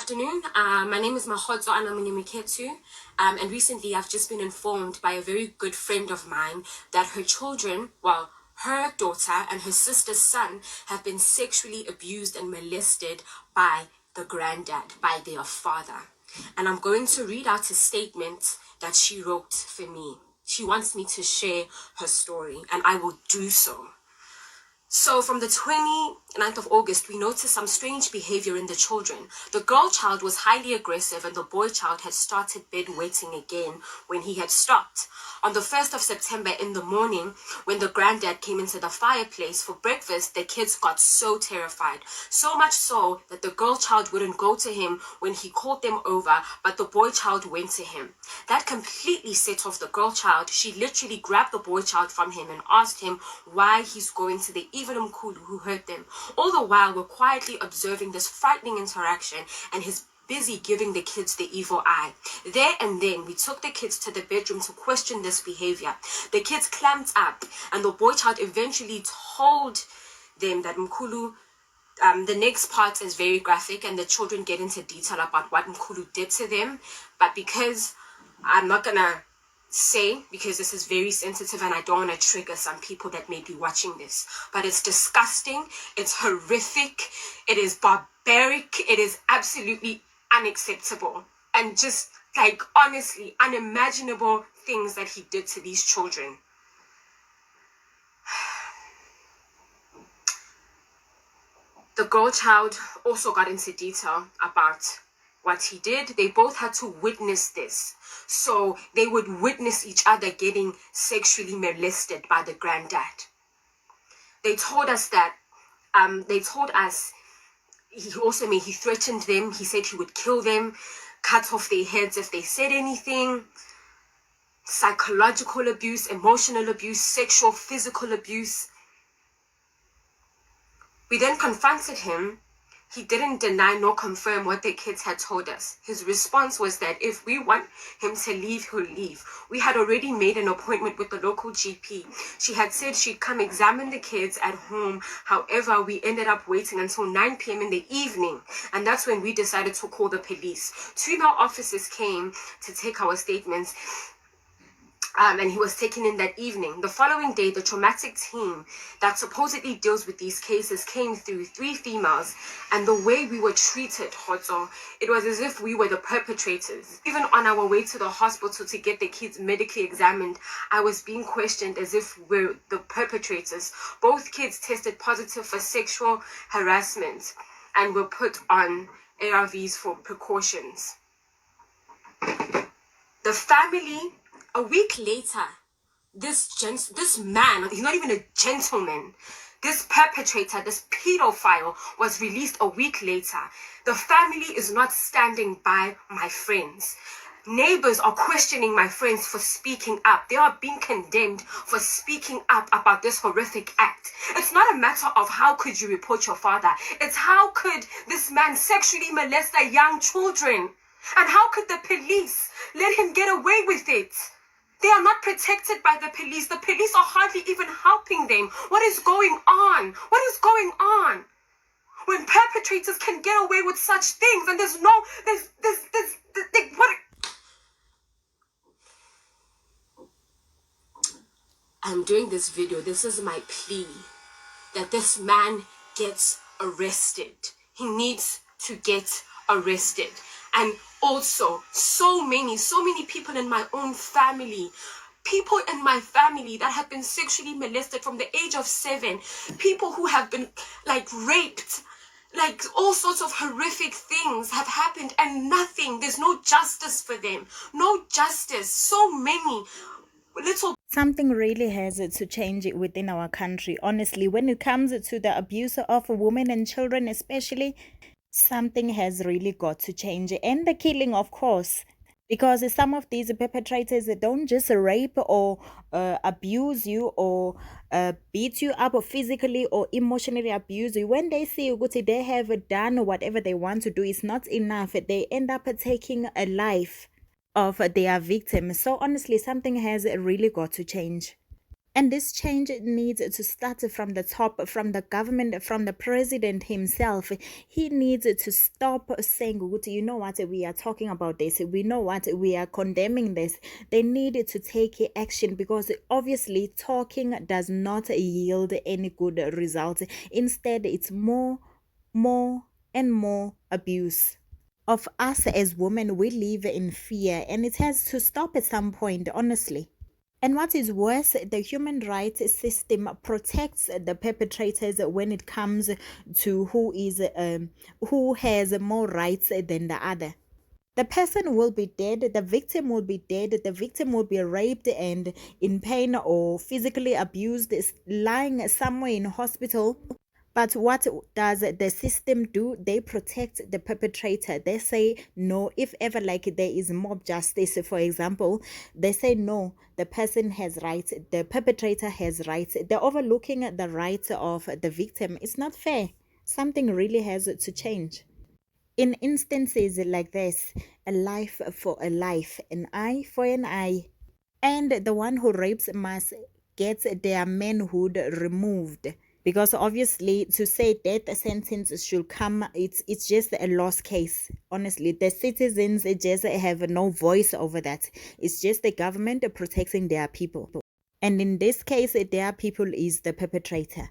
afternoon. My name is Makgotso and and recently I've just been informed by a very good friend of mine that her children, well, her daughter and her sister's son have been sexually abused and molested by the granddad, by their father. And I'm going to read out a statement that she wrote for me. She wants me to share her story, and I will do so. So from the 29th of August, we noticed some strange behavior in the children. The girl child was highly aggressive and the boy child had started bedwetting again when he had stopped. On the 1st of September in the morning, when the granddad came into the fireplace for breakfast, the kids got so terrified. So much so that the girl child wouldn't go to him when he called them over, but the boy child went to him. That completely set off the girl child. She literally grabbed the boy child from him and asked him why he's going to the even Mkhulu who hurt them. All the while, we're quietly observing this frightening interaction, and he's busy giving the kids the evil eye. There and then, we took the kids to the bedroom to question this behavior. The kids clamped up, and the boy child eventually told them that Mkhulu, the next part is very graphic, and the children get into detail about what Mkhulu did to them. But because I'm not gonna say, because this is very sensitive and I don't want to trigger some people that may be watching this, but it's disgusting, it's horrific, it is barbaric, it is absolutely unacceptable, and just like honestly unimaginable things that he did to these children. The girl child also got into detail about what he did. They both had to witness this. So they would witness each other getting sexually molested by the granddad. They told us that, he threatened them. He said he would kill them, cut off their heads if they said anything. Psychological abuse, emotional abuse, sexual, physical abuse. We then confronted him. He didn't deny nor confirm what the kids had told us. His response was that if we want him to leave, he'll leave. We had already made an appointment with the local GP. She had said she'd come examine the kids at home. However, we ended up waiting until 9 p.m. in the evening. And that's when we decided to call the police. 2 male officers came to take our statements. And he was taken in that evening. The following day, the traumatic team that supposedly deals with these cases came through, 3 females, and the way we were treated, Khotso, it was as if we were the perpetrators. Even on our way to the hospital to get the kids medically examined, I was being questioned as if we're the perpetrators. Both kids tested positive for sexual harassment and were put on ARVs for precautions. The family, a week later, this man, he's not even a gentleman, this perpetrator, this pedophile was released a week later. The family is not standing by my friends. Neighbors are questioning my friends for speaking up. They are being condemned for speaking up about this horrific act. It's not a matter of how could you report your father. It's how could this man sexually molest their young children? And how could the police let him get away with it? They are not protected by the police. The police are hardly even helping them. What is going on? What is going on? When perpetrators can get away with such things, and what? I'm doing this video. This is my plea that this man gets arrested. He needs to get arrested. And also, so many people in my own family, people in my family that have been sexually molested from the age of 7, people who have been raped, all sorts of horrific things have happened and nothing. There's no justice for them. No justice. So many little. Something really has to change within our country. Honestly, when it comes to the abuse of women and children especially, something has really got to change. And the killing, of course, because some of these perpetrators don't just rape or abuse you or beat you up or physically or emotionally abuse you. When they see they have done whatever they want to do, it's not enough. They end up taking a life of their victim. So honestly, something has really got to change. And this change needs to start from the top, from the government, from the president himself. He needs to stop saying, you know what, we are talking about this. We know what, we are condemning this. They need to take action, because obviously talking does not yield any good results. Instead, it's more, and more abuse. Of us as women, we live in fear, and it has to stop at some point, honestly. And what is worse, the human rights system protects the perpetrators when it comes to who has more rights than the other. The person will be dead, the victim will be dead, the victim will be raped and in pain or physically abused, lying somewhere in hospital. But what does the system do? They protect the perpetrator. They say no, if ever like there is mob justice, for example, they say no, the person has rights, the perpetrator has rights. They're overlooking the rights of the victim. It's not fair. Something really has to change. In instances like this, a life for a life, an eye for an eye, and the one who rapes must get their manhood removed, because obviously to say death sentence should come, it's just a lost case. Honestly, the citizens just have no voice over that. It's just the government protecting their people, and in this case their people is the perpetrator.